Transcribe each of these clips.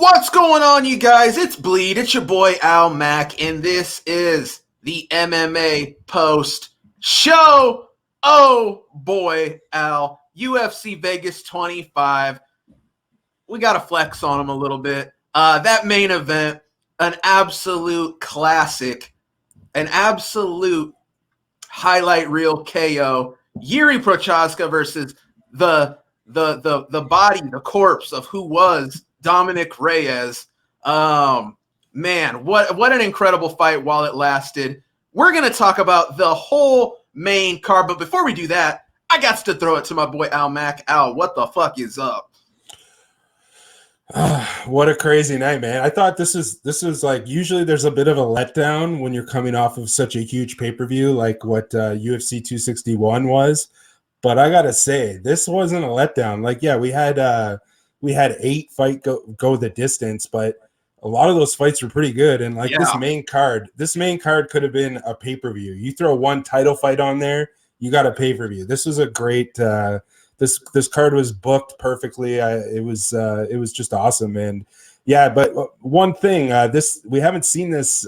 What's going on, you guys? It's Bleed. It's your boy Al Mack, and this is the MMA post show. Oh boy, Al. UFC Vegas 25. We got to flex on them a little bit. That main event, an absolute classic, an absolute highlight reel KO. Jiří Procházka versus the body, the corpse of who was Dominick Reyes. Man, what an incredible fight while it lasted. We're going to talk about the whole main card, but before we do that, I got to throw it to my boy Al Mack. Al, what the fuck is up? What a crazy night, man. I thought this was like, usually there's a bit of a letdown when you're coming off of such a huge pay-per-view like what UFC 261 was. But I got to say, this wasn't a letdown. Like, yeah, we had 8 fight go the distance, but a lot of those fights were pretty good. And like this main card could have been a pay-per-view. You throw one title fight on there, you got a pay-per-view. This was a great this card was booked perfectly. It was just awesome. And yeah, but one thing, we haven't seen this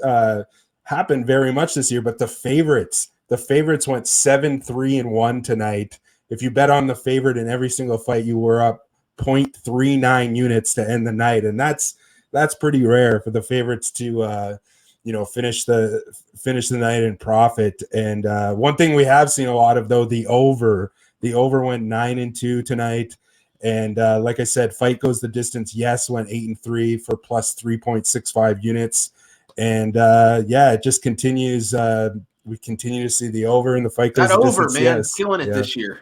happen very much this year, but the favorites went 7-3-1 tonight. If you bet on the favorite in every single fight, you were up 0.39 units to end the night, and that's pretty rare for the favorites to finish the night in profit. And one thing we have seen a lot of, though, the over went 9-2 tonight, and like I said, fight goes the distance. Yes, went 8-3 for plus 3.65 units, and it just continues. We continue to see the over, and the fight goes that the over, distance. man, yes. killing it this year.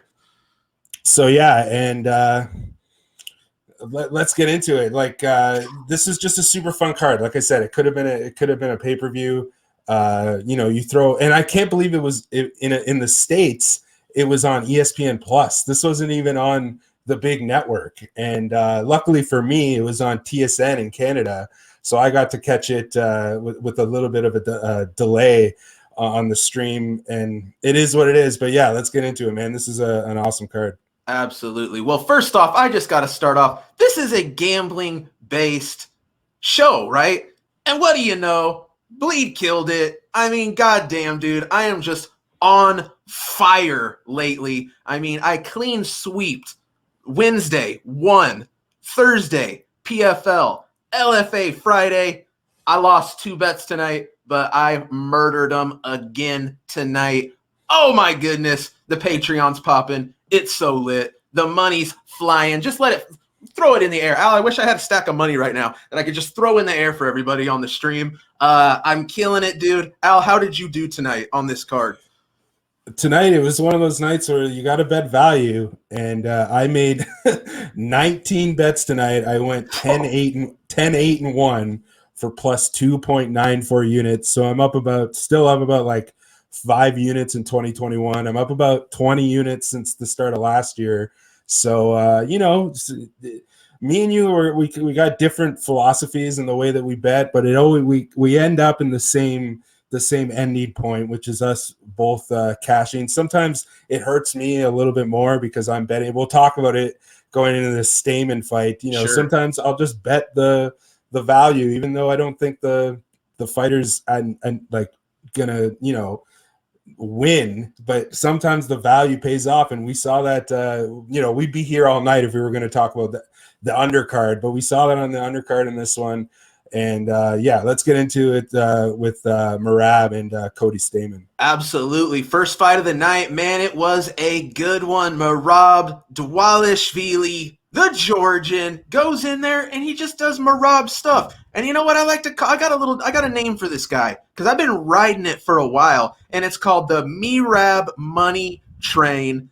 So yeah, and let's get into it. Like this is just a super fun card. Like I said, it could have been a pay-per-view. You throw, and I can't believe it was in the States. It was on ESPN Plus. This wasn't even on the big network. And luckily for me, it was on TSN in Canada, so I got to catch it with a little bit of a delay on the stream. And it is what it is. But yeah, let's get into it, man. This is an awesome card. Absolutely. Well, first off, I just got to start off. This is a gambling-based show, right? And what do you know? Bleed killed it. I mean, goddamn, dude, I am just on fire lately. I mean, I clean sweeped Wednesday, 1, Thursday, PFL, LFA Friday. I lost 2 bets tonight, but I murdered them again tonight. Oh my goodness, the Patreon's popping. It's so lit. The money's flying. Just throw it in the air. Al, I wish I had a stack of money right now that I could just throw in the air for everybody on the stream. I'm killing it, dude. Al, how did you do tonight on this card? Tonight, it was one of those nights where you got to bet value, and I made 19 bets tonight. I went 10-8-1 for plus 2.94 units. So I'm still up about like 5 units in 2021. I'm up about 20 units since the start of last year. So, me and you we got different philosophies in the way that we bet, but we end up in the same ending point, which is us both cashing. Sometimes it hurts me a little bit more because I'm betting. We'll talk about it going into this Stamann fight. Sure. Sometimes I'll just bet the value, even though I don't think the fighters and like gonna win, but sometimes the value pays off, and we saw that. We'd be here all night if we were going to talk about the undercard, but we saw that on the undercard in this one. And let's get into it with Merab and Cody Stamann. Absolutely. First fight of the night, man, it was a good one. Merab Dvalishvili, the Georgian, goes in there and he just does Merab stuff. And you know what I like to call? I got a name for this guy because I've been riding it for a while, and it's called the Merab Money Train.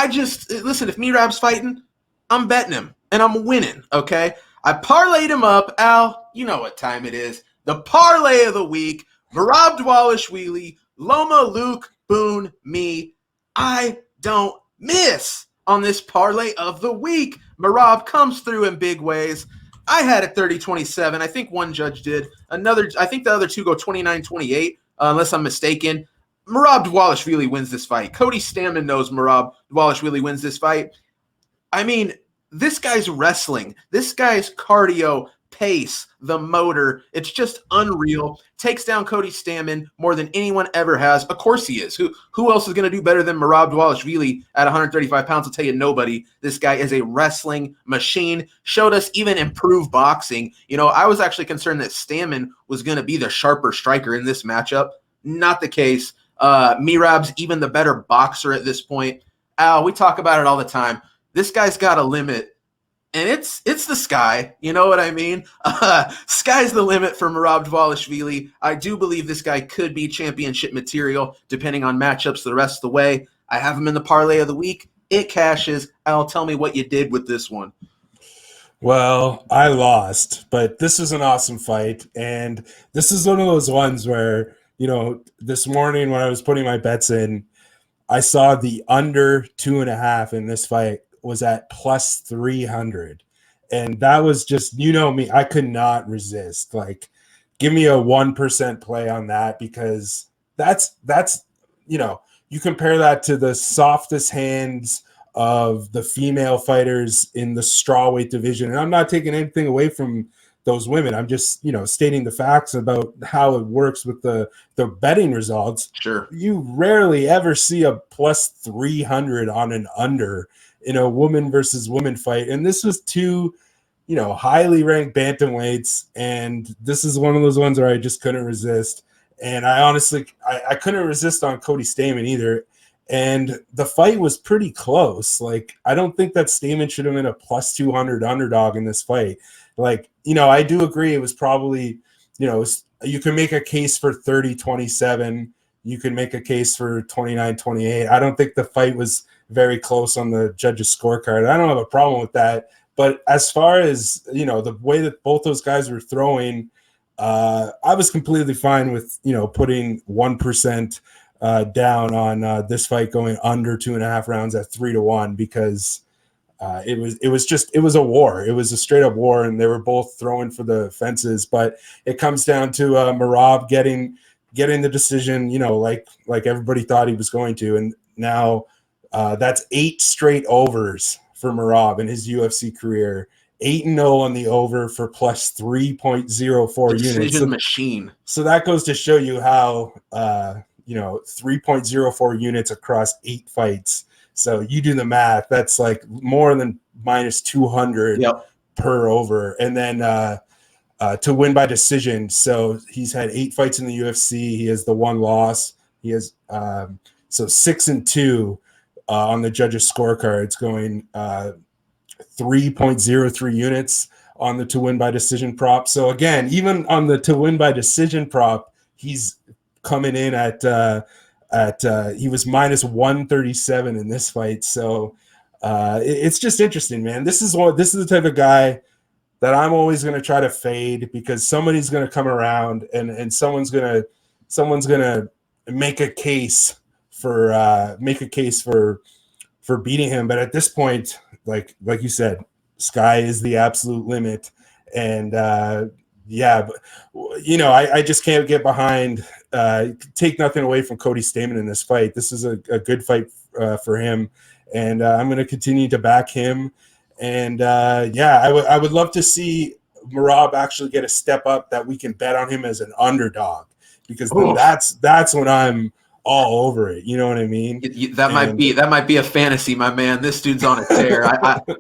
Listen, if Merab's fighting, I'm betting him and I'm winning. Okay. I parlayed him up. Al, you know what time it is. The parlay of the week. Merab Dvalishvili, Loma, Luke, Boone, me. I don't miss on this parlay of the week. Merab comes through in big ways. I had it 30-27. I think one judge did. I think the other two go 29-28, unless I'm mistaken. Merab Dvalishvili wins this fight. Cody Stamann knows Merab Dvalishvili wins this fight. I mean, this guy's wrestling, this guy's cardio, pace, the motor. It's just unreal. Takes down Cody Stamann more than anyone ever has. Of course he is. Who else is going to do better than Merab Dvalishvili at 135 pounds? I'll tell you, nobody. This guy is a wrestling machine. Showed us even improved boxing. I was actually concerned that Stamann was going to be the sharper striker in this matchup. Not the case. Merab's even the better boxer at this point. Al, we talk about it all the time. This guy's got a limit. And it's the sky, you know what I mean? Sky's the limit for Merab Dvalishvili. I do believe this guy could be championship material, depending on matchups the rest of the way. I have him in the parlay of the week. It cashes. Al, tell me what you did with this one. Well, I lost, but this was an awesome fight. And this is one of those ones where, this morning when I was putting my bets in, I saw the under 2.5 in this fight was at plus 300. And that was just, me, I could not resist. Like, give me a 1% play on that, because that's you compare that to the softest hands of the female fighters in the strawweight division. And I'm not taking anything away from those women. I'm just, stating the facts about how it works with the betting results. Sure. You rarely ever see a plus 300 on an under in a woman versus woman fight. And this was two, highly ranked bantamweights. And this is one of those ones where I just couldn't resist. And I honestly, I couldn't resist on Cody Stamann either. And the fight was pretty close. Like, I don't think that Stamann should have been a plus 200 underdog in this fight. Like, I do agree. It was probably, you can make a case for 30-27. You can make a case for 29-28. I don't think the fight was very close on the judges' scorecard. I don't have a problem with that. But as far as, the way that both those guys were throwing, I was completely fine with, putting 1% down on this fight going under 2.5 rounds at 3-1, because it was a war. It was a straight up war, and they were both throwing for the fences. But it comes down to Merab getting the decision, like everybody thought he was going to. And now that's 8 straight overs for Merab in his UFC career. 8-0 on the over for plus 3.04 units. Decision machine. So that goes to show you how 3.04 units across 8 fights. So you do the math. That's like more than minus 200 per over. And then to win by decision. So he's had 8 fights in the UFC. He has the 1 loss. He has 6-2 on the judges' scorecards, going 3.03 units on the to win by decision prop. So again, even on the to win by decision prop, he's coming in at he was minus 137 in this fight. So it's just interesting, man. This is the type of guy that I'm always going to try to fade, because somebody's going to come around and someone's going to make a case for beating him. But at this point, like you said, sky is the absolute limit. And I just can't get behind, take nothing away from Cody Stamann in this fight. This is a good fight for him. And I'm going to continue to back him. And I would love to see Merab actually get a step up that we can bet on him as an underdog, because then that's when I'm all over it. You know what I mean? That might be a fantasy, my man. This dude's on a tear.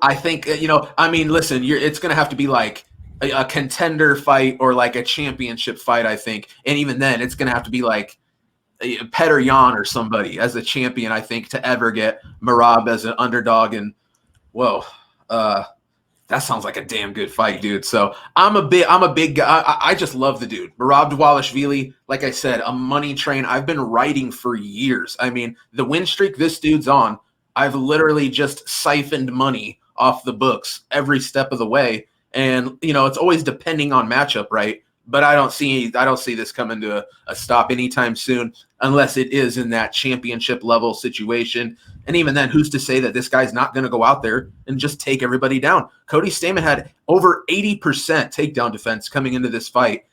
I think, listen, it's going to have to be like a contender fight or like a championship fight, I think. And even then, it's going to have to be like Petr Yan or somebody as a champion, I think, to ever get Merab as an underdog. And that sounds like a damn good fight, dude. So I'm a big guy. I just love the dude. Merab Dvalishvili, like I said, a money train. I've been writing for years. I mean, the win streak this dude's on, I've literally just siphoned money off the books every step of the way. And, it's always depending on matchup, right? But I don't see this coming to a stop anytime soon, unless it is in that championship level situation. And even then, who's to say that this guy's not going to go out there and just take everybody down? Cody Stamann had over 80% takedown defense coming into this fight.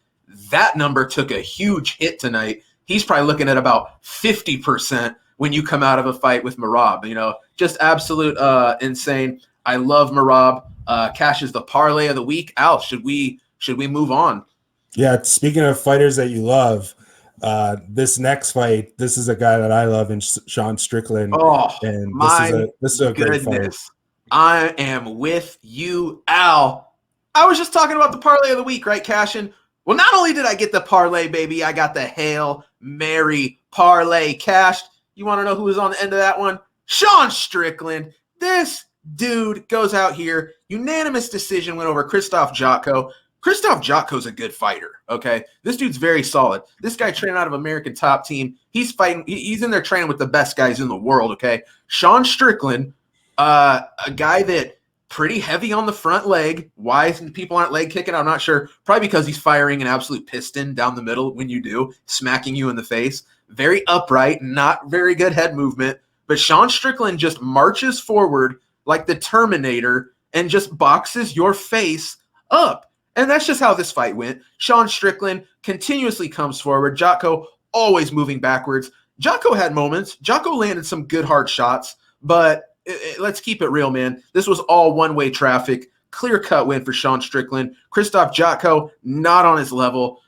That number took a huge hit tonight. He's probably looking at about 50% when you come out of a fight with Merab. Just absolute insane. I love Merab. Cash is the parlay of the week. Al, should we Should we move on? Yeah, speaking of fighters that you love, this next fight, this is a guy that I love in Sean Strickland. Oh, and my this is a great fight. goodness. I am with you, Al. I was just talking about the parlay of the week, right, Cashin? Well, not only did I get the parlay, baby, I got the Hail Mary parlay cashed. You want to know who was on the end of that one? Sean Strickland. This dude goes out here. Unanimous decision went over Krzysztof Jotko. Krzysztof Jotko's a good fighter, okay? This dude's very solid. This guy trained out of American Top Team. He's fighting. He's in there training with the best guys in the world, okay? Sean Strickland, a guy that pretty heavy on the front leg. Why people aren't leg kicking, I'm not sure. Probably because he's firing an absolute piston down the middle when you do, smacking you in the face. Very upright, not very good head movement. But Sean Strickland just marches forward like the Terminator and just boxes your face up. And that's just how this fight went. Sean Strickland continuously comes forward. Jotko always moving backwards. Jotko had moments. Jotko landed some good hard shots, but let's keep it real, man. This was all one-way traffic. Clear-cut win for Sean Strickland. Krzysztof Jotko, not on his level.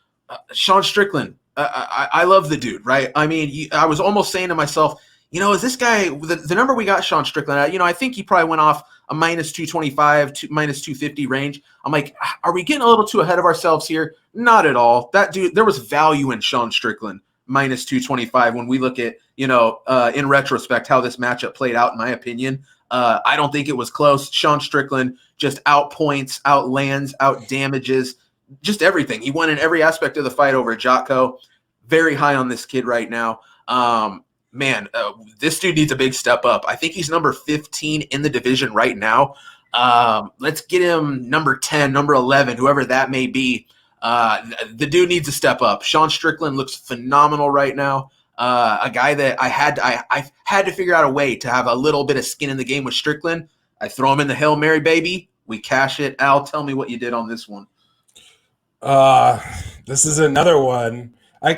Sean Strickland, I love the dude, right? I mean, I was almost saying to myself, is this guy, the number we got Sean Strickland at, I think he probably went off a minus 225 to minus 250 range. I'm like, are we getting a little too ahead of ourselves here? Not at all. That dude, there was value in Sean Strickland minus 225 when we look at, in retrospect, how this matchup played out, in my opinion. I don't think it was close. Sean Strickland just outpoints, outlands, outdamages, just everything. He won in every aspect of the fight over Jotko. Very high on this kid right now. This dude needs a big step up. I think he's number 15 in the division right now. Let's get him number 10, number 11, whoever that may be. The dude needs to step up. Sean Strickland looks phenomenal right now. A guy that I had to figure out a way to have a little bit of skin in the game with Strickland. I throw him in the Hail Mary, baby. We cash it. Al, tell me what you did on this one. This is another one. I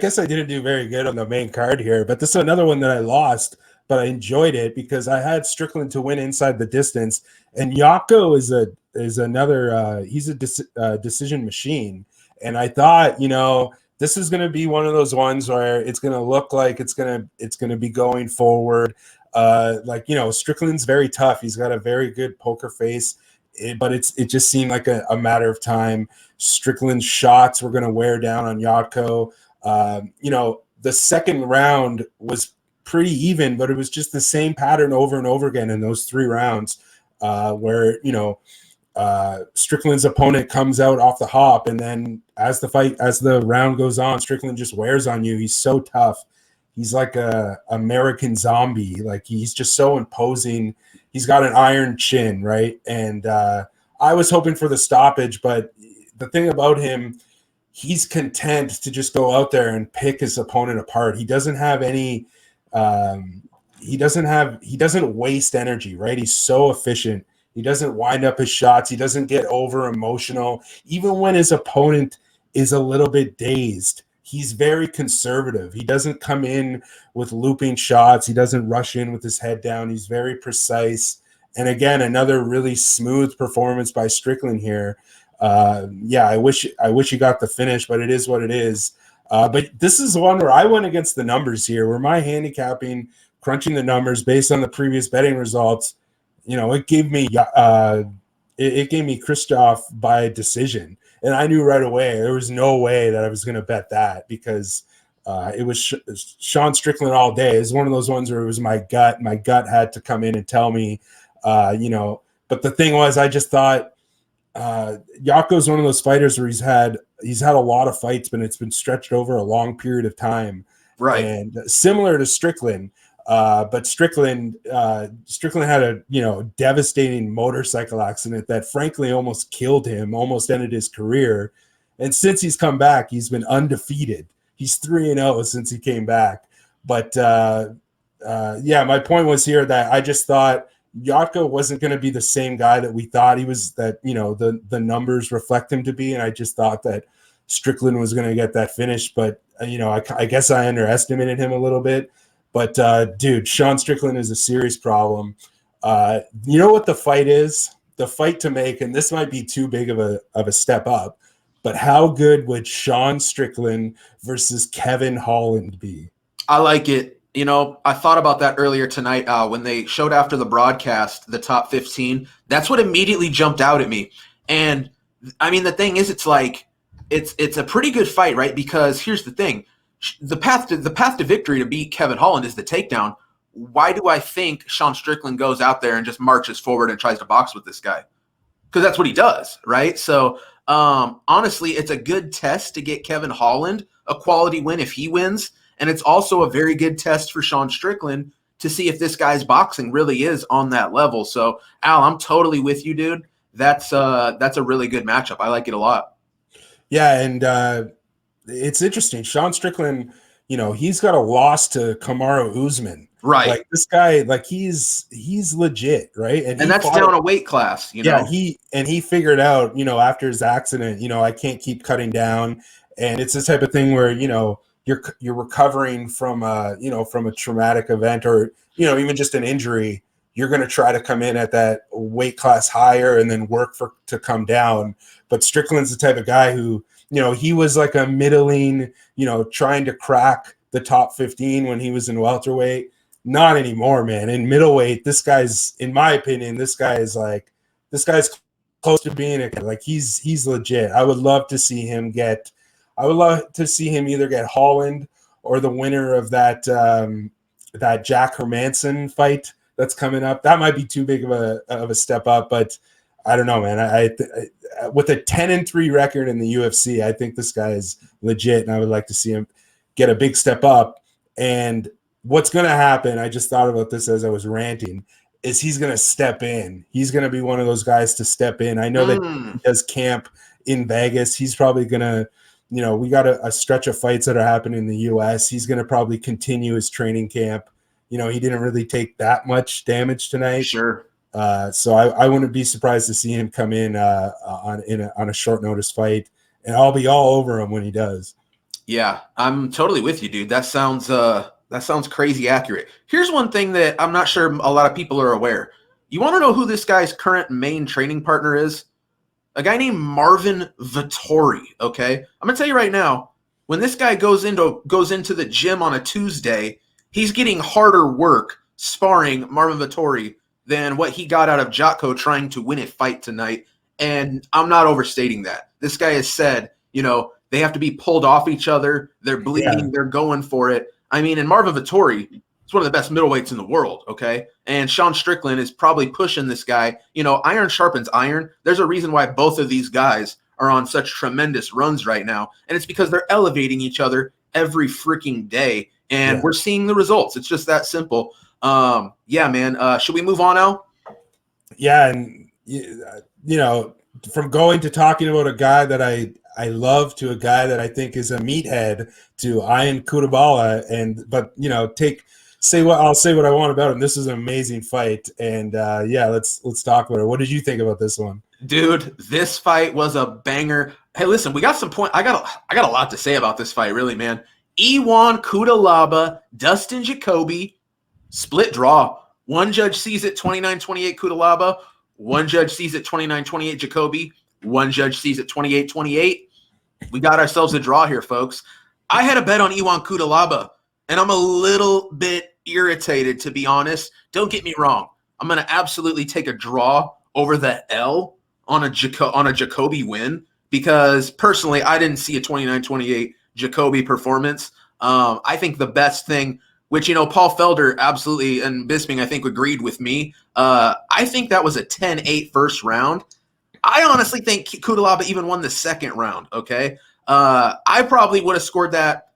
guess I didn't do very good on the main card here, but this is another one that I lost, but I enjoyed it because I had Strickland to win inside the distance, and Jotko is another he's a decision machine, and I thought this is going to be one of those ones where it's going to look like it's going to be going forward. Strickland's very tough. He's got a very good poker face. But it just seemed like a matter of time. Strickland's shots were going to wear down on Jotko. The second round was pretty even, but it was just the same pattern over and over again in those 3 rounds where, Strickland's opponent comes out off the hop, and then as the round goes on, Strickland just wears on you. He's so tough. He's like a American zombie. Like, he's just so imposing. He's got an iron chin, right? And I was hoping for the stoppage, but the thing about him, he's content to just go out there and pick his opponent apart. He doesn't have any he doesn't waste energy, right? He's so efficient. He doesn't wind up his shots. He doesn't get over emotional. Even when his opponent is a little bit dazed, he's very conservative. He doesn't come in with looping shots. He doesn't rush in with his head down. He's very precise. And again, another really smooth performance by Strickland here. I wish he got the finish, but it is what it is. But this is one where I went against the numbers here, where my handicapping, crunching the numbers based on the previous betting results, it gave me Krzysztof by decision. And I knew right away there was no way that I was going to bet that because it was Sean Strickland all day. It's one of those ones where it was my gut. My gut had to come in and tell me, But the thing was, I just thought Jotko's one of those fighters where he's had a lot of fights, but it's been stretched over a long period of time. Right. And similar to Strickland. But Strickland had a devastating motorcycle accident that frankly almost killed him, almost ended his career. And since he's come back, he's been undefeated. He's 3-0 since he came back. But my point was here that I just thought Jotko wasn't going to be the same guy that we thought he was. That the numbers reflect him to be, and I just thought that Strickland was going to get that finish. But I guess I underestimated him a little bit. But, dude, Sean Strickland is a serious problem. You know what the fight is? the fight to make, and this might be too big of a step up, but how good would Sean Strickland versus Kevin Holland be? I like it. You know, I thought about that earlier tonight when they showed after the broadcast the top 15. That's what immediately jumped out at me. And I mean, the thing is, it's like it's a pretty good fight, right? Because here's the thing: the path to victory to beat Kevin Holland is the takedown. Why do I think Sean Strickland goes out there and just marches forward and tries to box with this guy? Because that's what he does, right? So honestly, it's a good test to get Kevin Holland a quality win if he wins. And it's also a very good test for Sean Strickland to see if this guy's boxing really is on that level. So, Al, I'm totally with you, dude. That's a really good matchup. I like it a lot. Yeah, and it's interesting. Sean Strickland, you know, he's got a loss to Kamaru Usman. Right. Like this guy, like he's legit, right? And that's down a weight class, you know. Yeah, he figured out, you know, after his accident, you know, I can't keep cutting down. And it's this type of thing where, you know, you're recovering from a traumatic event or, you know, even just an injury. You're going to try to come in at that weight class higher and then work to come down. But Strickland's the type of guy who, you know, he was like a middling, you know, trying to crack the top 15 when he was in welterweight. Not anymore, man. In middleweight, this guy's, in my opinion, this guy's close to being like he's legit. I would love to see him either get Holland or the winner of that Jack Hermanson fight that's coming up. That might be too big of a step up, but I don't know, man. I with a 10-3 record in the UFC, I think this guy is legit, and I would like to see him get a big step up. And what's going to happen, I just thought about this as I was ranting, is he's going to step in. He's going to be one of those guys to step in. I know that he does camp in Vegas. He's probably going to, you know, we got a stretch of fights that are happening in the U.S. He's going to probably continue his training camp. You know, he didn't really take that much damage tonight. Sure. So I wouldn't be surprised to see him come in on a short notice fight, and I'll be all over him when he does. Yeah, I'm totally with you, dude. That sounds crazy accurate. Here's one thing that I'm not sure a lot of people are aware. You want to know who this guy's current main training partner is? A guy named Marvin Vettori, okay? I'm going to tell you right now, when this guy goes into the gym on a Tuesday, he's getting harder work sparring Marvin Vettori than what he got out of Jotko trying to win a fight tonight. And I'm not overstating that. This guy has said, you know, they have to be pulled off each other. They're bleeding. Yeah. They're going for it. I mean, and Marvin Vettori is one of the best middleweights in the world, okay? And Sean Strickland is probably pushing this guy. You know, iron sharpens iron. There's a reason why both of these guys are on such tremendous runs right now, and it's because they're elevating each other every freaking day, and we're seeing the results. It's just that simple. Yeah, man. Should we move on now? Yeah, and, you know, from going to talking about a guy that I love to a guy that I think is a meathead to Ian Cuțelaba, but you know, I'll say what I want about him. This is an amazing fight, and let's talk about it. What did you think about this one, dude? This fight was a banger. Hey, listen, we got some point. I got a lot to say about this fight, really, man. Ion Cuțelaba, Dustin Jacoby, split draw. One judge sees it 29-28 Cuțelaba. One judge sees it 29-28 Jacoby. One judge sees it 28-28. We got ourselves a draw here, folks. I had a bet on Ion Cuțelaba, and I'm a little bit irritated, to be honest. Don't get me wrong. I'm going to absolutely take a draw over the L on a Jacoby win because, personally, I didn't see a 29-28 Jacoby performance. I think the best thing, which, you know, Paul Felder absolutely and Bisping, I think, agreed with me. I think that was a 10-8 first round. I honestly think Cuțelaba even won the second round, okay? I probably would have scored that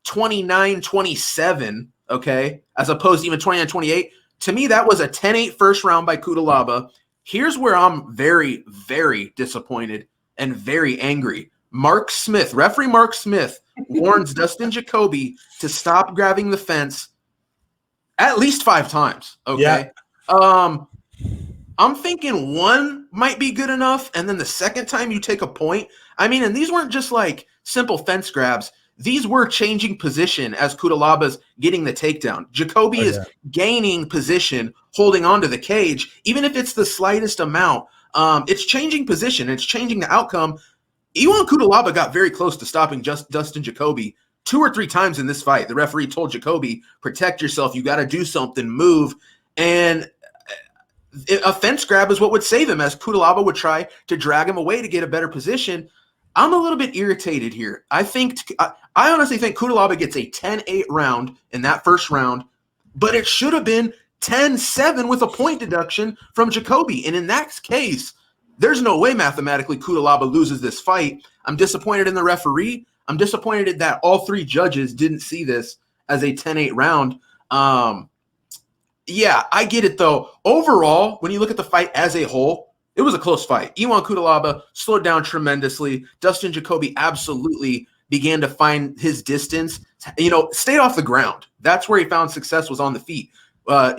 29-27, okay, as opposed to even 29-28. To me, that was a 10-8 first round by Cuțelaba. Here's where I'm very, very disappointed and very angry. Referee Mark Smith warns Dustin Jacoby to stop grabbing the fence at least 5 times, okay? Yeah. I'm thinking one might be good enough, and then the second time you take a point. I mean, and these weren't just like simple fence grabs. these were changing position as Cuțelaba's getting the takedown. Jacoby is gaining position, holding onto the cage, even if it's the slightest amount. It's changing position. It's changing the outcome. Ion Cuțelaba got very close to stopping Dustin Jacoby 2 or 3 times in this fight. The referee told Jacoby, protect yourself. You got to do something, move. And a fence grab is what would save him, as Cuțelaba would try to drag him away to get a better position. I'm a little bit irritated here. I honestly think Cuțelaba gets a 10-8 round in that first round, but it should have been 10-7 with a point deduction from Jacoby. And in that case, there's no way mathematically Cuțelaba loses this fight. I'm disappointed in the referee. I'm disappointed that all 3 judges didn't see this as a 10-8 round. Yeah, I get it, though. Overall, when you look at the fight as a whole, it was a close fight. Ion Cuțelaba slowed down tremendously. Dustin Jacoby absolutely began to find his distance. Stayed off the ground. That's where he found success, was on the feet. What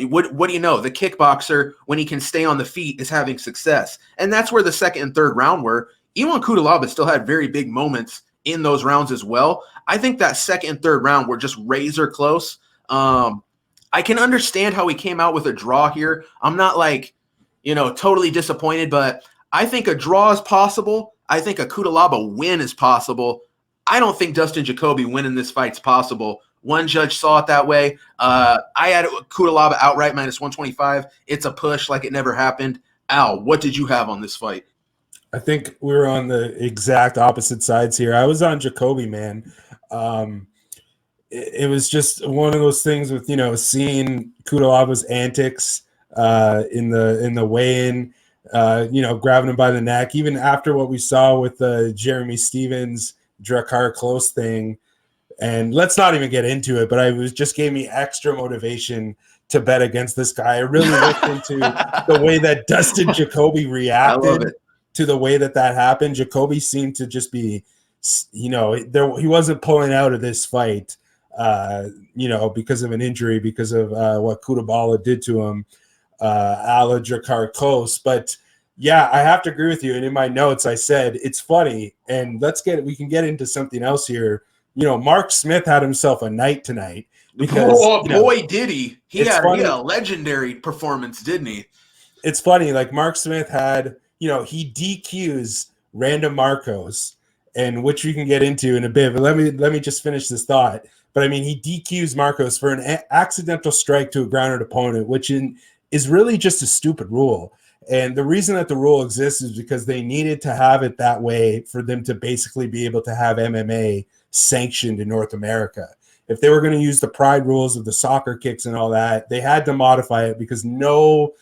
do you know? The kickboxer, when he can stay on the feet, is having success. And that's where the second and third round were. Ion Cuțelaba still had very big moments in those rounds as well. I think that second and third round were just razor close. I can understand how he came out with a draw here. I'm not totally disappointed, but I think a draw is possible. I think a Cuțelaba win is possible. I don't think Dustin Jacoby winning this fight's possible. One judge saw it that way. I had Cuțelaba outright -125. It's a push like it never happened. Al, what did you have on this fight? I think we were on the exact opposite sides here. I was on Jacoby, man. It was just one of those things with, seeing Cuțelaba's antics in the weigh-in, grabbing him by the neck, even after what we saw with the Jeremy Stevens Drakkar Close thing. And let's not even get into it, but just gave me extra motivation to bet against this guy. I really looked into the way that Dustin Jacoby reacted to the way that happened. Jacoby seemed to just be, he wasn't pulling out of this fight, because of an injury, because of what Cuțelaba did to him, a la Drakkar Close. But yeah, I have to agree with you. And in my notes, I said, it's funny. And we can get into something else here. Mark Smith had himself a night tonight. Because, boy, did he. He had a legendary performance, didn't he? It's funny. Like, Mark Smith had, he DQs Randa Markos, and which we can get into in a bit. But let me just finish this thought. But, I mean, he DQs Markos for an accidental strike to a grounded opponent, which is really just a stupid rule. And the reason that the rule exists is because they needed to have it that way for them to basically be able to have MMA sanctioned in North America. If they were going to use the pride rules of the soccer kicks and all that, they had to modify it because no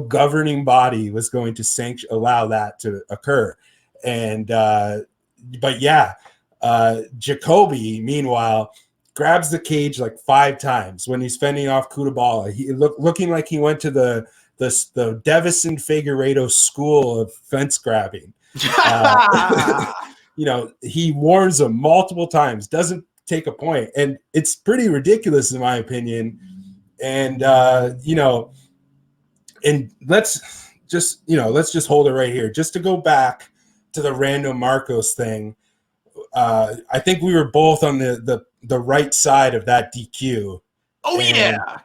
governing body was going to allow that to occur. And Jacoby, meanwhile, grabs the cage like 5 times when he's fending off Cuțelaba. He looking like he went to the Devison Figueiredo school of fence grabbing. He warns him multiple times, doesn't take a point, and it's pretty ridiculous in my opinion. And and let's just hold it right here, just to go back to the Randa Markos thing. I think we were both on the right side of that DQ.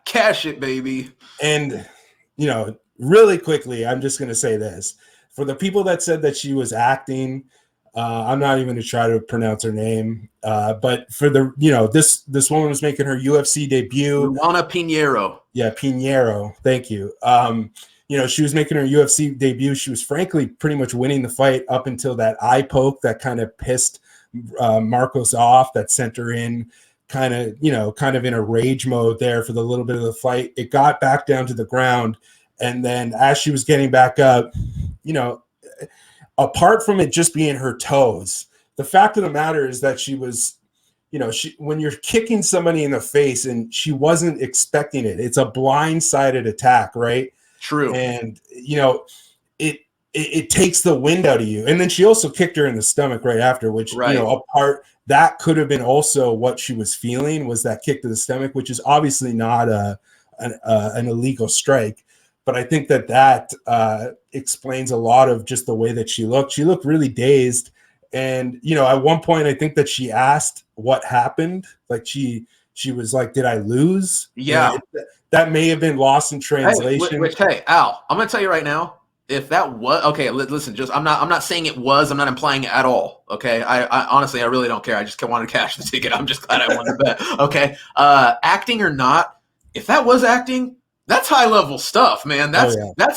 Cash it, baby. And really quickly, I'm just going to say this. For the people that said that she was acting, I'm not even going to try to pronounce her name. But for this woman was making her UFC debut. Luana Pinheiro. Yeah, Pinheiro. Thank you. She was making her UFC debut. She was frankly pretty much winning the fight up until that eye poke that kind of pissed Markos off, that sent her in kind of in a rage mode there for the little bit of the fight. It got back down to the ground. And then as she was getting back up, apart from it just being her toes, the fact of the matter is that she was, when you're kicking somebody in the face and she wasn't expecting it, it's a blindsided attack, right? True. And, it takes the wind out of you. And then she also kicked her in the stomach right after, which, that could have been also what she was feeling, was that kick to the stomach, which is obviously not an illegal strike. But I think that explains a lot of just the way that she looked. She looked really dazed. And, you know, at one point, I think that she asked what happened. Like she was like, did I lose? Yeah. And that may have been lost in translation. Hey, Al, I'm going to tell you right now, if that was okay, listen, just I'm not saying it was. I'm not implying it at all. Okay, I honestly, I really don't care. I just wanted to cash the ticket. I'm just glad I won the bet. Okay, acting or not, if that was acting, that's high level stuff, man. That's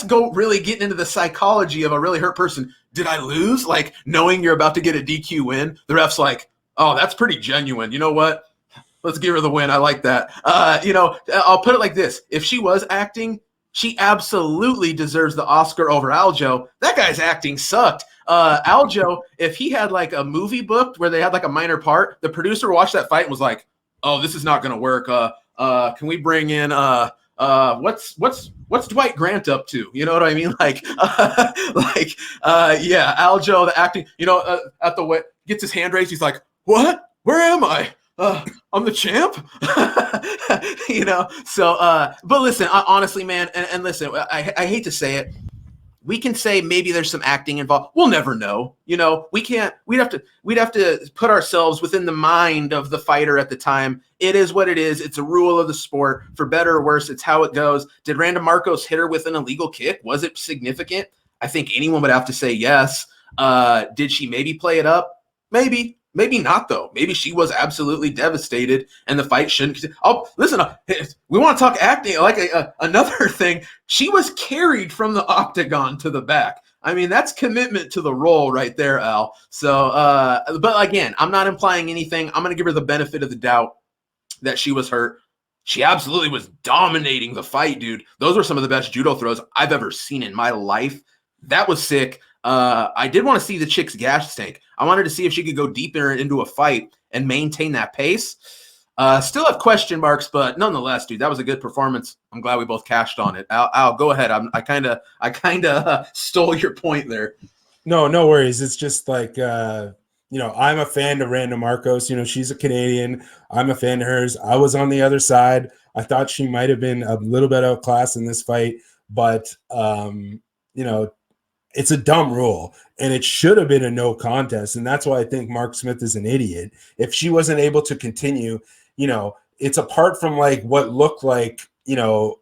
really getting into the psychology of a really hurt person. Did I lose? Like knowing you're about to get a DQ win, the ref's like, oh, that's pretty genuine. You know what? Let's give her the win. I like that. You know, I'll put it like this: if she was acting, she absolutely deserves the Oscar over Aljo. That guy's acting sucked. Aljo, if he had like a movie booked where they had like a minor part, the producer watched that fight and was like, "Oh, this is not going to work. Can we bring in what's Dwight Grant up to? You know what I mean? Like, yeah, Aljo, the acting. You know, at the way gets his hand raised, he's like, "What? Where am I? I'm the champ." You know, so but listen, honestly, man, and listen, I hate to say it, we can say maybe there's some acting involved. We'll never know. You know, we'd have to put ourselves within the mind of the fighter at the time. It is what it is. It's a rule of the sport. For better or worse, it's how it goes. Did Randa Markos hit her with an illegal kick? Was it significant? I think anyone would have to say yes. Did she maybe play it up? Maybe not, though. Maybe she was absolutely devastated and the fight shouldn't. Oh, listen, we want to talk acting. Like another thing, she was carried from the octagon to the back. I mean, that's commitment to the role right there, Al. So, but again, I'm not implying anything. I'm going to give her the benefit of the doubt that she was hurt. She absolutely was dominating the fight, dude. Those were some of the best judo throws I've ever seen in my life. That was sick. I did want to see the chick's gas tank. I wanted to see if she could go deeper into a fight and maintain that pace. Still have question marks, but nonetheless, dude, that was a good performance. I'm glad we both cashed on it. Al, go ahead. I kind of stole your point there. No worries. It's just like, you know, I'm a fan of Randa Markos. You know, she's a Canadian. I'm a fan of hers. I was on the other side. I thought she might have been a little bit outclassed in this fight, but, you know, it's a dumb rule, and it should have been a no contest. And that's why I think Mark Smith is an idiot. If she wasn't able to continue, you know, it's apart from like what looked like, you know,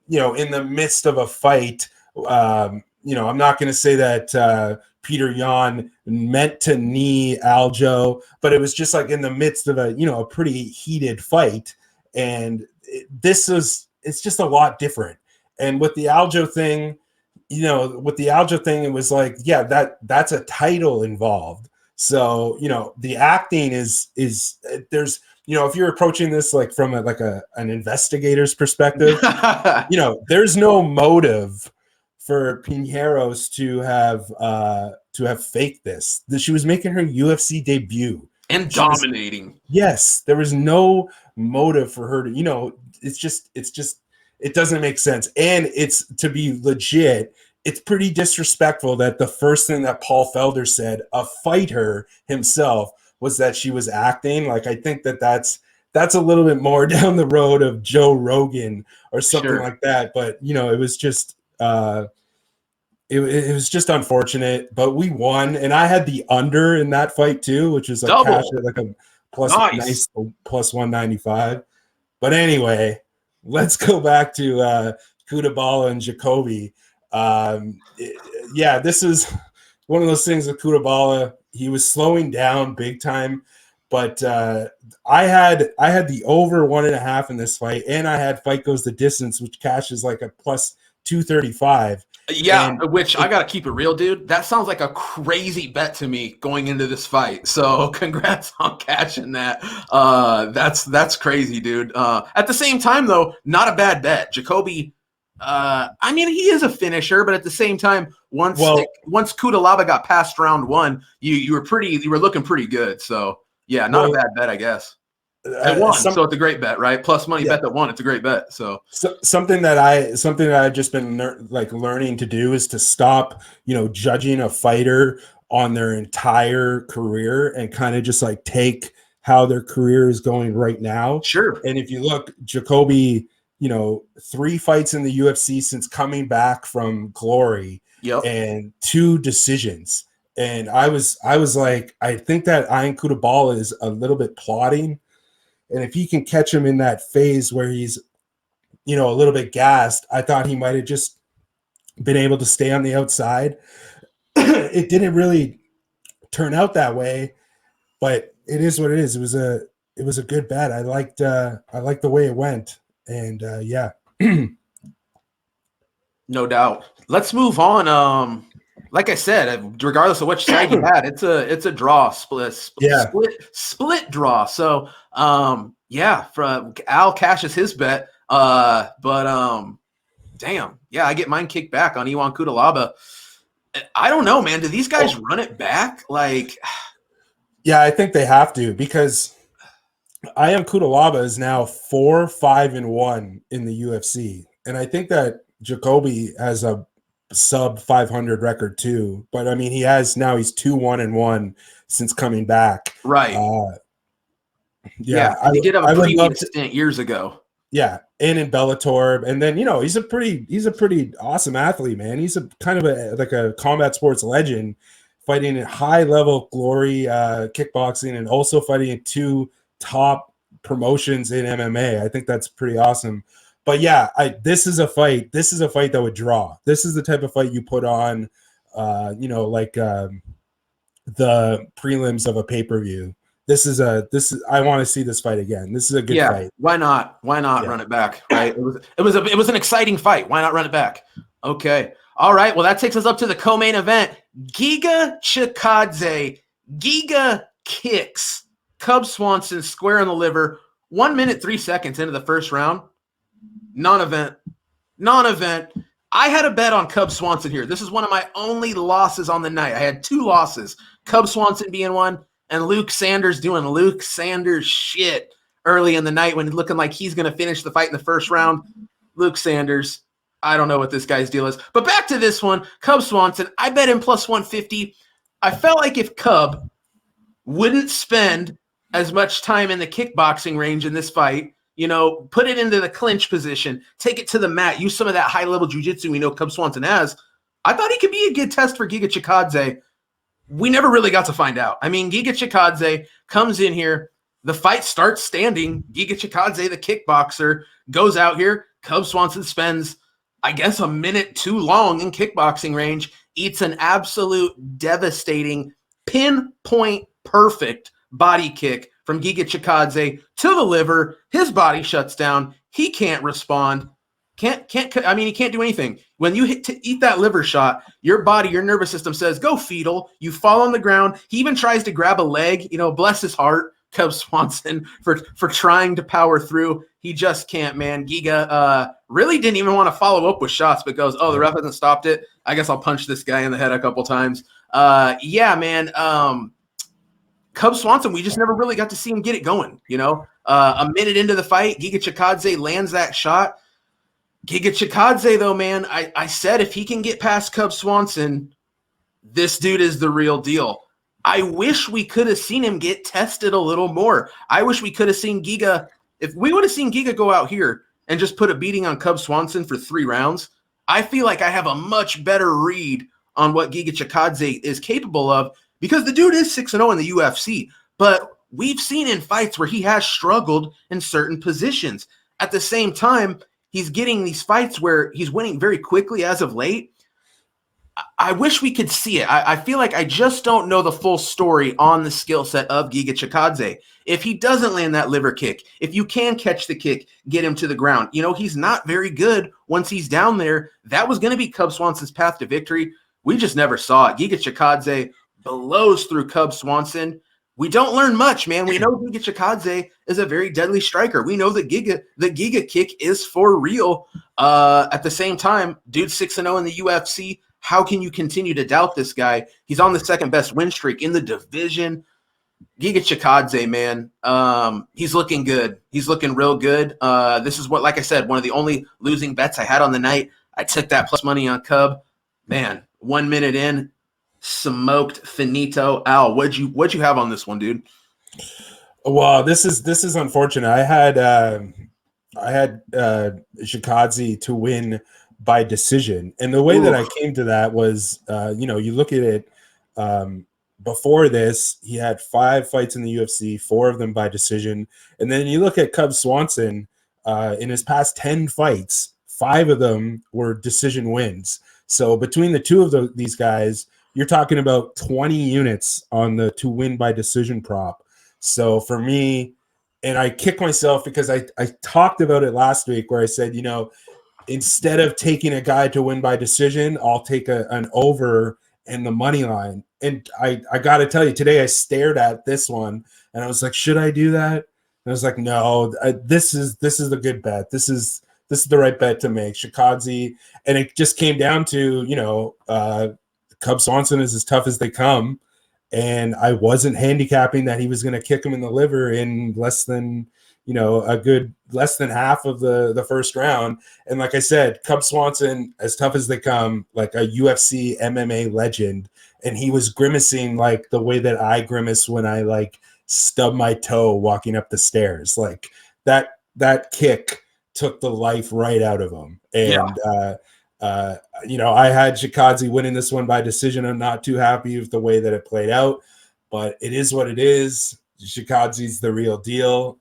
in the midst of a fight. You know, I'm not going to say that Peter Yan meant to knee Aljo, but it was just like in the midst of a pretty heated fight. And it's just a lot different. And with the Aljo thing, it was like, yeah, that's a title involved. So, you know, the acting is there's, you know, if you're approaching this like from an investigator's perspective, you know, there's no motive for Pinheiros to have faked this. She was making her UFC debut and dominating. Yes, there was no motive for her to, you know, it's just it doesn't make sense. And it's, to be legit, it's pretty disrespectful that the first thing that Paul Felder said, a fighter himself, was that she was acting. Like, I think that's a little bit more down the road of Joe Rogan or something like that. But, you know, it was just it was just unfortunate. But we won, and I had the under in that fight too, which is like a nice plus 195. But anyway, let's go back to Cuțelaba and Jacoby. Yeah, this is one of those things with Cuțelaba. He was slowing down big time, but I had the over 1.5 in this fight, and I had fight goes the distance, which cashes like a plus 235. Yeah, which I gotta keep it real, dude. That sounds like a crazy bet to me going into this fight. So congrats on catching that. That's crazy, dude. At the same time, though, not a bad bet. Jacoby, I mean, he is a finisher, but at the same time, once Cuțelaba got past round one, you were looking pretty good. So yeah, not a bad bet, I guess. It won, so it's a great bet, right? Plus money bet that won, it's a great bet. So something that I've just been learning to do is to stop, you know, judging a fighter on their entire career and kind of just like take how their career is going right now. Sure. And if you look, Jacoby, you know, 3 fights in the UFC since coming back from Glory, and 2 decisions. And I was like, I think that Iron Cuțelaba is a little bit plotting. And if he can catch him in that phase where he's, a little bit gassed, I thought he might have just been able to stay on the outside. It didn't really turn out that way, but it is what it is. It was a good bet. I liked the way it went. And yeah. No doubt. Let's move on. Like I said, regardless of which side you had, it's a draw, split draw. So Al cashes his bet. Damn, yeah, I get mine kicked back on Ion Cuțelaba. I don't know, man. Do these guys run it back? Like, yeah, I think they have to, because Ion Cuțelaba is now 4-5-1 in the UFC, and I think that Jacoby has a sub 500 record too. But I mean, he's 2-1-1 since coming back. Right. He did have a previous stint years ago. Yeah, and in Bellator, and then he's a pretty awesome athlete, man. He's a kind of a combat sports legend, fighting at high level glory kickboxing, and also fighting in 2 top promotions in MMA. I think that's pretty awesome. But yeah, this is a fight that would draw. This is the type of fight you put on, the prelims of a pay-per-view. I want to see this fight again. This is a good fight. Why not run it back? Right. It was an exciting fight. Why not run it back? Okay. All right. Well, that takes us up to the co-main event. Giga Chikadze. Giga kicks Cub Swanson square in the liver. 1 minute, 3 seconds into the first round. Non-event. I had a bet on Cub Swanson here. This is one of my only losses on the night. I had 2 losses. Cub Swanson being one, and Luke Sanders doing Luke Sanders shit early in the night when looking like he's going to finish the fight in the first round. Luke Sanders, I don't know what this guy's deal is. But back to this one, Cub Swanson, I bet him plus 150. I felt like if Cub wouldn't spend as much time in the kickboxing range in this fight, put it into the clinch position, take it to the mat, use some of that high-level jiu-jitsu we know Cub Swanson has, I thought he could be a good test for Giga Chikadze. We never really got to find out. I mean, Giga Chikadze comes in here. The fight starts standing. Giga Chikadze, the kickboxer, goes out here. Cub Swanson spends, I guess, a minute too long in kickboxing range, eats an absolute devastating, pinpoint perfect body kick from Giga Chikadze to the liver. His body shuts down. He can't respond. He can't do anything. When you eat that liver shot, your body, your nervous system says, go fetal. You fall on the ground. He even tries to grab a leg. Bless his heart, Cub Swanson, for trying to power through. He just can't, man. Giga really didn't even want to follow up with shots, but goes, the ref hasn't stopped it. I guess I'll punch this guy in the head a couple times. Cub Swanson, we just never really got to see him get it going. A minute into the fight, Giga Chikadze lands that shot. Giga Chikadze, though, man, I said if he can get past Cub Swanson, this dude is the real deal. I wish we could have seen him get tested a little more. I wish we could have seen Giga. If we would have seen Giga go out here and just put a beating on Cub Swanson for 3 rounds, I feel like I have a much better read on what Giga Chikadze is capable of, because the dude is 6-0 in the UFC, but we've seen in fights where he has struggled in certain positions. At the same time, he's getting these fights where he's winning very quickly as of late. I wish we could see it. I feel like I just don't know the full story on the skill set of Giga Chikadze. If he doesn't land that liver kick, if you can catch the kick, get him to the ground. He's not very good once he's down there. That was going to be Cub Swanson's path to victory. We just never saw it. Giga Chikadze blows through Cub Swanson. We don't learn much, man. We know Giga Chikadze is a very deadly striker. We know that the Giga kick is for real. At the same time, dude 6-0 in the UFC. How can you continue to doubt this guy? He's on the second best win streak in the division. Giga Chikadze, man, he's looking good. He's looking real good. This is like I said, one of the only losing bets I had on the night. I took that plus money on Cub. Man, 1 minute in, smoked finito. Al, what'd you have on this one, dude? Well, this is unfortunate. I had Chikadze to win by decision, and the way that I came to that was, you look at it, before this, he had 5 fights in the UFC, 4 of them by decision. And then you look at Cub Swanson, in his past 10 fights, 5 of them were decision wins. So between the two of these guys, you're talking about 20 units on the to win by decision prop. So for me, and I kick myself because I talked about it last week where I said, you know, instead of taking a guy to win by decision, I'll take an over and the money line. And I got to tell you, today I stared at this one and I was like, should I do that? And I was like, no, this is a good bet. This is the right bet to make. Chikadze, and it just came down to, you know, Cub Swanson is as tough as they come. And I wasn't handicapping that he was going to kick him in the liver in less than, you know, less than half of the first round. And like I said, Cub Swanson, as tough as they come, like a UFC MMA legend. And he was grimacing like the way that I grimace when I like stub my toe walking up the stairs. Like that kick took the life right out of him. And, you know, I had Chikadze winning this one by decision. I'm not too happy with the way that it played out, but it is what it is. Chikadze's the real deal.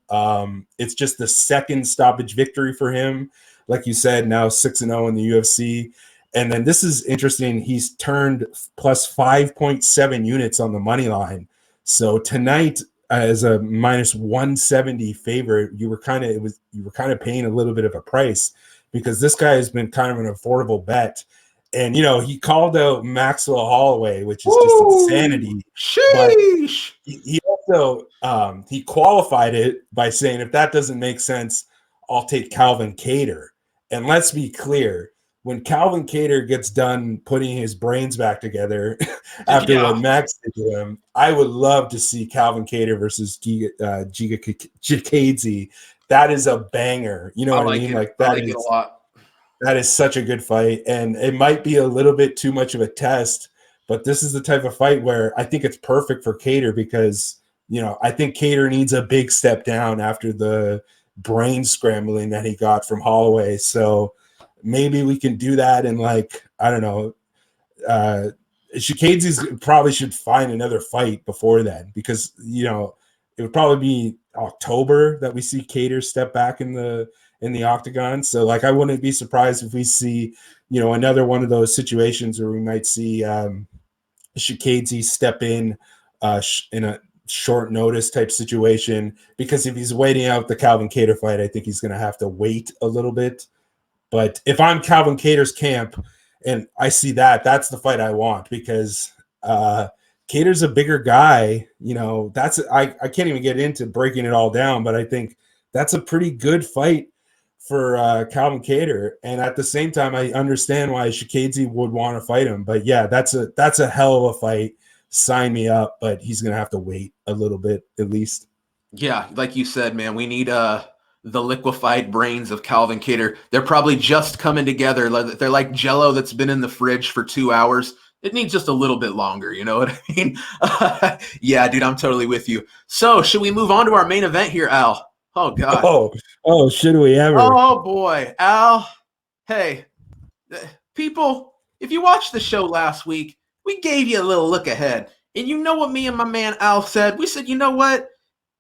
It's just the second stoppage victory for him. Like you said, now 6-0 in the UFC. And then this is interesting. He's turned plus 5.7 units on the money line. So tonight, as a minus 170 favorite, you were kind of paying a little bit of a price, because this guy has been kind of an affordable bet. And, you know, he called out Maxwell Holloway, which is just insanity. Sheesh. He also he qualified it by saying, if that doesn't make sense, I'll take Calvin Kattar. And let's be clear, when Calvin Kattar gets done putting his brains back together after what Max did to him, I would love to see Calvin Kattar versus Giga Chikadze. That is a banger. You know what I mean? Like that is a lot. That is such a good fight. And it might be a little bit too much of a test, but this is the type of fight where I think it's perfect for Kattar, because, you know, I think Kattar needs a big step down after the brain scrambling that he got from Holloway. So maybe we can do that. And like, I don't know, Chikadze probably should find another fight before then, because, you know, it would probably be October that we see Kattar step back in the octagon. So like, I wouldn't be surprised if we see, you know, another one of those situations where we might see Chikadze step in a short notice type situation, because if he's waiting out the Calvin Kattar fight, I think he's going to have to wait a little bit. But if I'm Calvin Kattar's camp and I see that, that's the fight I want, because Kattar's a bigger guy. You know, I can't even get into breaking it all down, but I think that's a pretty good fight for Calvin Kattar. And at the same time, I understand why Chikadze would want to fight him. But yeah, that's a hell of a fight. Sign me up, but he's going to have to wait a little bit at least. Yeah, like you said, man, we need the liquefied brains of Calvin Kattar. They're probably just coming together. They're like Jell-O that's been in the fridge for 2 hours. It needs just a little bit longer, you know what I mean? Yeah, dude, I'm totally with you. So should we move on to our main event here, Al? Oh, God. Oh, should we ever? Oh, boy. Al, hey, people, if you watched the show last week, we gave you a little look ahead. And you know what me and my man Al said? We said, you know what?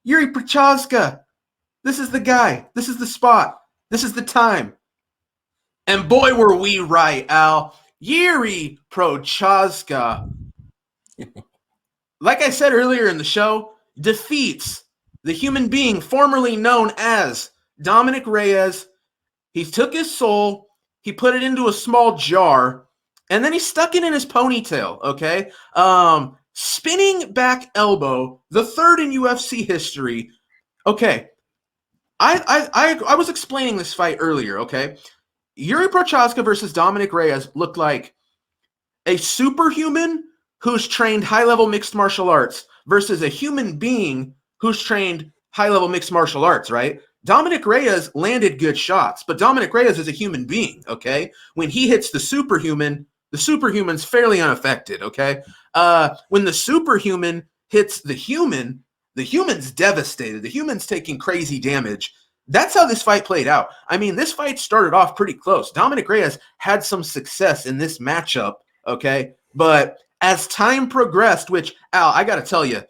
Jiří Procházka. This is the guy. This is the spot. This is the time. And boy, were we right, Al. Jiří Procházka, like I said earlier in the show, defeats the human being formerly known as Dominick Reyes. He took his soul, he put it into a small jar, and then he stuck it in his ponytail, okay? Spinning back elbow, the third in UFC history. Okay, I was explaining this fight earlier, okay? Jiří Procházka versus Dominick Reyes looked like a superhuman who's trained high-level mixed martial arts versus a human being who's trained high-level mixed martial arts, right? Dominick Reyes landed good shots, but Dominick Reyes is a human being, okay? When he hits the superhuman's fairly unaffected, okay? When the superhuman hits the human's devastated. The human's taking crazy damage. That's how this fight played out. I mean, this fight started off pretty close. Dominick Reyes had some success in this matchup, okay? But as time progressed, which, Al, I got to tell you,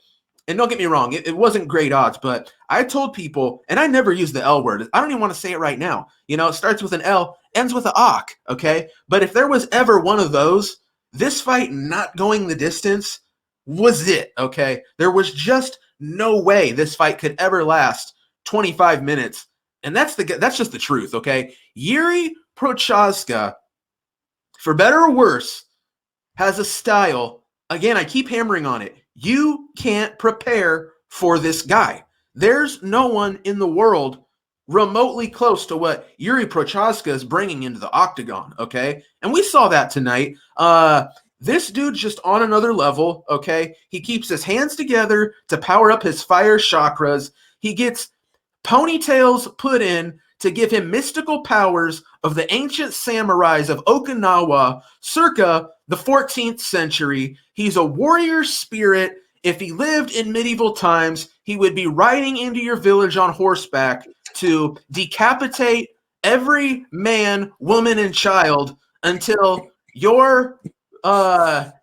and don't get me wrong, it wasn't great odds, but I told people, and I never use the L word. I don't even want to say it right now. You know, it starts with an L, ends with an OK, okay? But if there was ever one of those, this fight not going the distance was it, okay? There was just no way this fight could ever last 25 minutes. And that's just the truth, okay? Jiří Procházka, for better or worse, has a style. Again, I keep hammering on it. You can't prepare for this guy. There's no one in the world remotely close to what Jiří Procházka is bringing into the octagon, okay? And we saw that tonight. This dude's just on another level, okay? He keeps his hands together to power up his fire chakras. He gets ponytails put in to give him mystical powers of the ancient samurais of Okinawa circa the 14th century. He's a warrior spirit. If he lived in medieval times, he would be riding into your village on horseback to decapitate every man, woman, and child until your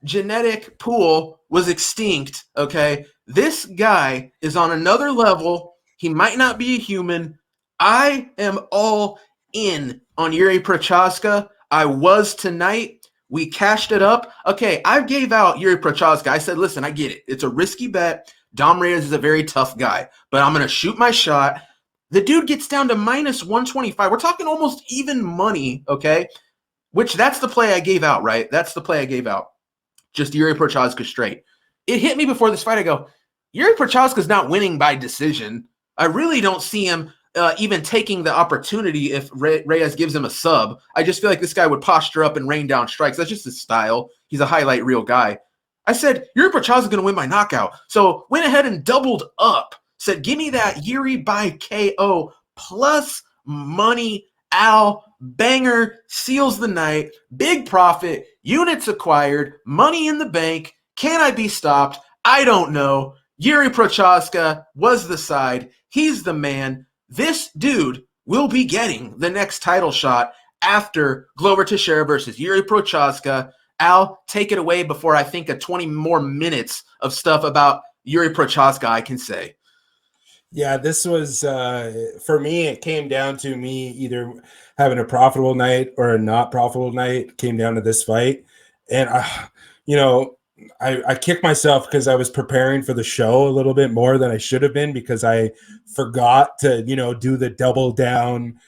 genetic pool was extinct, okay? This guy is on another level. He might not be a human. I am all in on Jiří Procházka. I was tonight. We cashed it up. Okay, I gave out Jiří Procházka. I said, listen, I get it. It's a risky bet. Dom Reyes is a very tough guy, but I'm going to shoot my shot. The dude gets down to minus 125. We're talking almost even money, okay? Which that's the play I gave out, right? That's the play I gave out. Just Jiří Procházka straight. It hit me before this fight. I go, Jiří Procházka's not winning by decision. I really don't see him even taking the opportunity if Reyes gives him a sub. I just feel like this guy would posture up and rain down strikes. That's just his style. He's a highlight reel guy. I said, Jiří Procházka's going to win by knockout. So went ahead and doubled up. Said, give me that Jiří by KO plus money. Al, banger, seals the night. Big profit. Units acquired. Money in the bank. Can I be stopped? I don't know. Jiří Procházka was the side. He's the man. This dude will be getting the next title shot after Glover Teixeira versus Jiří Procházka. Al, take it away before I think of 20 more minutes of stuff about Jiří Procházka I can say. Yeah, this was, for me, it came down to me either having a profitable night or a not profitable night. It came down to this fight. And, I kicked myself because I was preparing for the show a little bit more than I should have been because I forgot to, do the double down,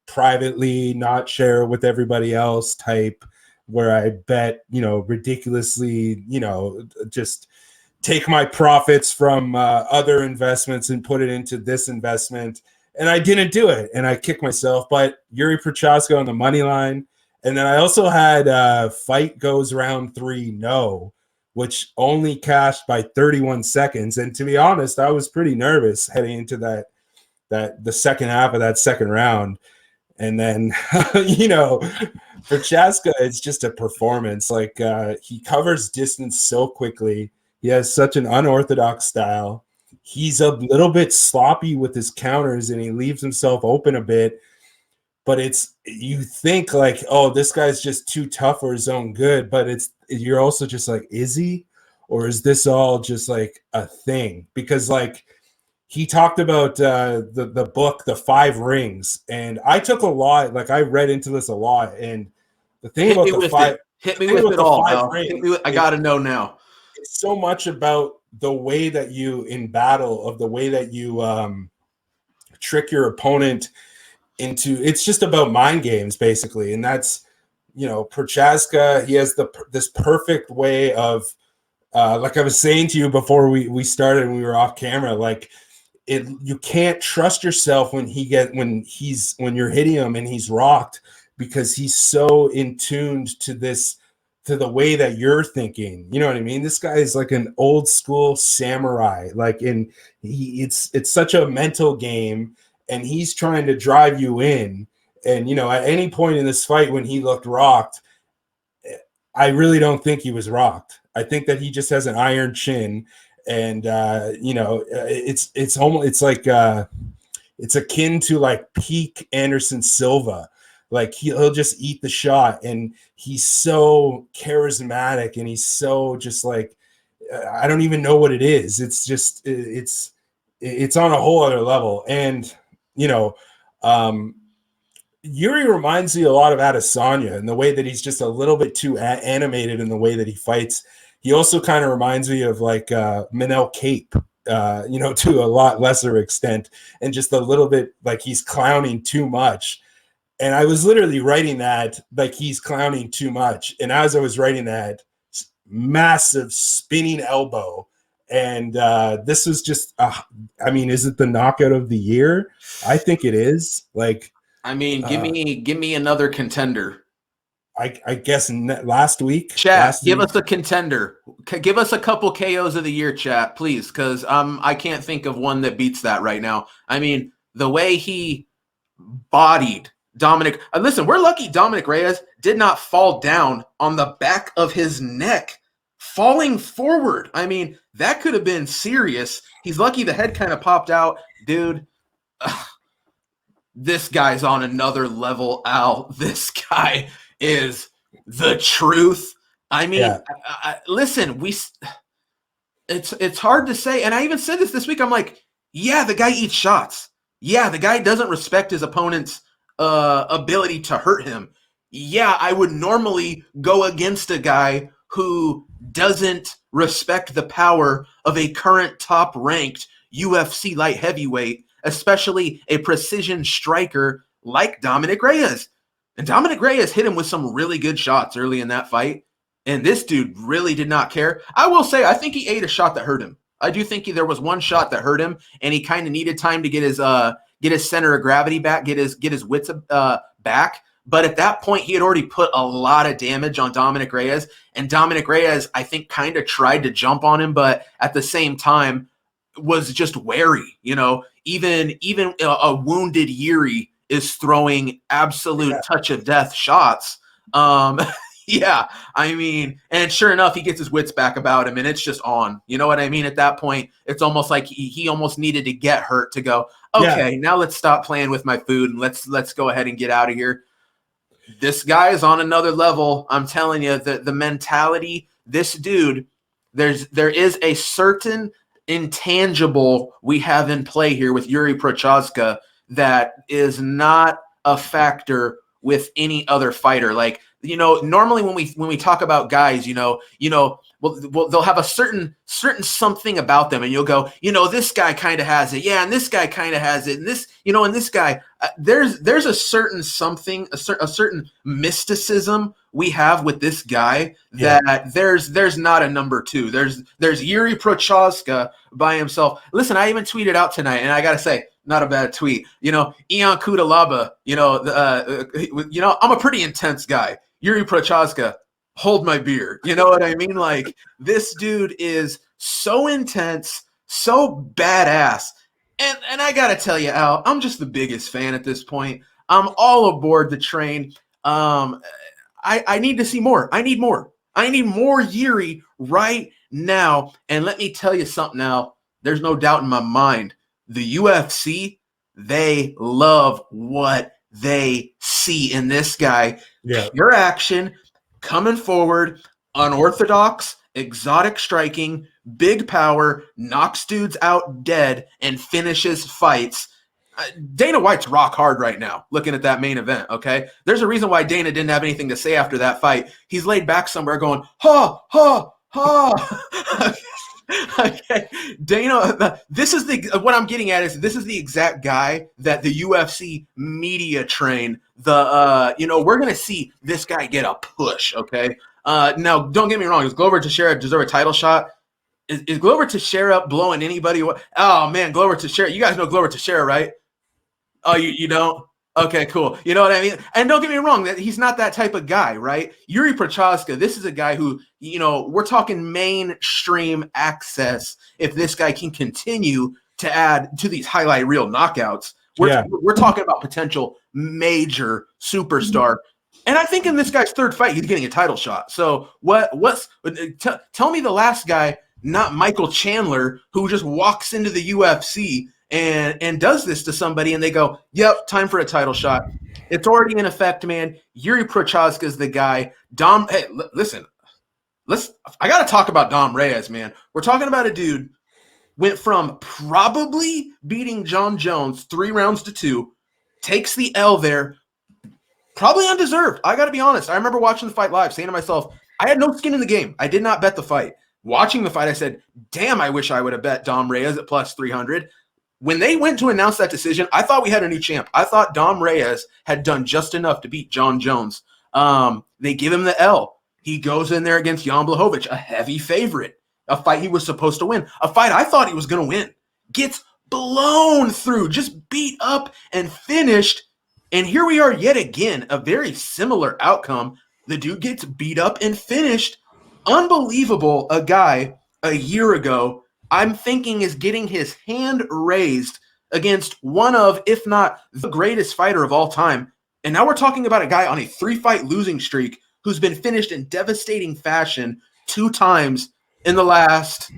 privately, not share with everybody else type where I bet, ridiculously, just take my profits from other investments and put it into this investment. And I didn't do it. And I kicked myself. But Jiří Procházka on the money line. And then I also had fight goes round 3 no, which only cashed by 31 seconds. And to be honest, I was pretty nervous heading into the second half of that second round. And then, Procházka, it's just a performance. Like he covers distance so quickly. He has such an unorthodox style. He's a little bit sloppy with his counters and he leaves himself open a bit. But you think like, oh, this guy's just too tough for his own good. But you're also just like, is he? Or is this all just like a thing? Because like he talked about the book, The 5 Rings. And I took a lot, like I read into this a lot. And the thing about the 5 hit me with it all. I got to know now. It's so much about the way that you in battle, of the way that you trick your opponent into. It's just about mind games basically, and that's Procházka. He has this perfect way of like I was saying to you before we started and we were off camera. Like you can't trust yourself when you're hitting him and he's rocked because he's so in tuned to the way that you're thinking. You know what I mean? This guy is like an old school samurai. Like it's such a mental game, and he's trying to drive you in. And at any point in this fight when he looked rocked, I really don't think he was rocked. I think that he just has an iron chin, and it's almost it's akin to like peak Anderson Silva. Like he'll just eat the shot, and he's so charismatic, and he's so just like, I don't even know what it is. It's just it's on a whole other level. And Jiří reminds me a lot of Adesanya in the way that he's just a little bit too animated in the way that he fights. He also kind of reminds me of like Manel Cape, to a lot lesser extent, and just a little bit like he's clowning too much. And I was literally writing that like he's clowning too much. And as I was writing that, massive spinning elbow. And this was just, is it the knockout of the year? I think it is. Like, give me another contender. I guess last week. Chat, give us a contender. Give us a couple KOs of the year, chat, please, because I can't think of one that beats that right now. I mean, the way he bodied Dominick. Listen, we're lucky Dominick Reyes did not fall down on the back of his neck, falling forward. I mean, that could have been serious. He's lucky the head kind of popped out. Dude, this guy's on another level, Al. This guy is the truth. I mean, listen, it's hard to say. And I even said this week. I'm like, yeah, the guy eats shots. Yeah, the guy doesn't respect his opponent's ability to hurt him. Yeah, I would normally go against a guy who doesn't respect the power of a current top-ranked UFC light heavyweight, especially a precision striker like Dominick Reyes. And Dominick Reyes hit him with some really good shots early in that fight, and this dude really did not care. I will say, I think he ate a shot that hurt him. I do think there was one shot that hurt him, and he kind of needed time to get his center of gravity back, get his wits back. But at that point, he had already put a lot of damage on Dominick Reyes, and Dominick Reyes, I think, kind of tried to jump on him, but at the same time was just wary. Even a wounded Jiří is throwing absolute touch of death shots. Yeah, I mean, and sure enough, he gets his wits back about him, and it's just on. You know what I mean? At that point, it's almost like he almost needed to get hurt to go, okay, now let's stop playing with my food and let's go ahead and get out of here. This guy is on another level. I'm telling you, the mentality, this dude, there is a certain intangible we have in play here with Jiří Procházka that is not a factor with any other fighter. Like, normally when we talk about guys, well, they'll have a certain something about them, and you'll go, this guy kind of has it, yeah, and this guy kind of has it, and this, and this guy, there's a certain something, a certain mysticism we have with this guy that there's not a number two. There's Jiří Procházka by himself. Listen, I even tweeted out tonight, and I gotta say, not a bad tweet. Ian Cuțelaba, I'm a pretty intense guy. Jiří Procházka, hold my beer. You know what I mean? Like, this dude is so intense, so badass. And I got to tell you, Al, I'm just the biggest fan at this point. I'm all aboard the train. I need to see more. I need more. I need more Jiří right now. And let me tell you something, Al. There's no doubt in my mind. The UFC, they love what they see in this guy. Yeah. Pure action, coming forward, unorthodox, exotic striking, big power, knocks dudes out dead, and finishes fights. Dana White's rock hard right now looking at that main event, okay? There's a reason why Dana didn't have anything to say after that fight. He's laid back somewhere going, ha, ha, ha. Okay, Dana, this is what I'm getting at is this is the exact guy that the UFC media train. We're going to see this guy get a push, okay? Now, don't get me wrong. Does Glover Teixeira deserve a title shot? Is Glover Teixeira blowing anybody away? Oh, man, Glover Teixeira. You guys know Glover Teixeira, right? Oh, you don't? Okay, cool. You know what I mean? And don't get me wrong, that he's not that type of guy, right? Jiří Procházka, this is a guy who, we're talking mainstream access. If this guy can continue to add to these highlight reel knockouts, we're talking about potential major superstar. And I think in this guy's third fight, he's getting a title shot. So tell me the last guy, not Michael Chandler, who just walks into the UFC and does this to somebody, and they go, "Yep, time for a title shot." It's already in effect, man. Jiří Procházka is the guy. Hey, listen, I got to talk about Dom Reyes, man. We're talking about a dude went from probably beating John Jones 3 rounds to 2, takes the L there, probably undeserved. I got to be honest. I remember watching the fight live, saying to myself, I had no skin in the game. I did not bet the fight. Watching the fight, I said, damn, I wish I would have bet Dom Reyes at plus 300. When they went to announce that decision, I thought we had a new champ. I thought Dom Reyes had done just enough to beat John Jones. They give him the L. He goes in there against Jan Blachowicz, a heavy favorite, a fight he was supposed to win, a fight I thought he was going to win. Gets blown through, just beat up and finished. And here we are yet again, a very similar outcome. The dude gets beat up and finished. Unbelievable. A guy a year ago, I'm thinking, is getting his hand raised against one of, if not the greatest fighter of all time. And now we're talking about a guy on a 3-fight losing streak who's been finished in devastating fashion 2 times in the last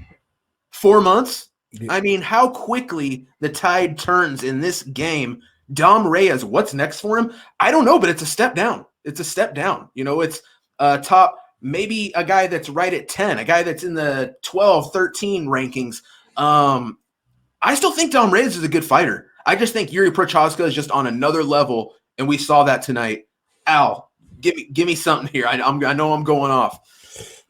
4 months. I mean, how quickly the tide turns in this game. Dom Reyes, what's next for him? I don't know, but it's a step down. It's a step down. You know, it's top, maybe a guy that's right at 10, a guy that's in the 12, 13 rankings. I still think Dom Reyes is a good fighter. I just think Jiří Procházka is just on another level, and we saw that tonight. Al, give me something here. I know I'm going off.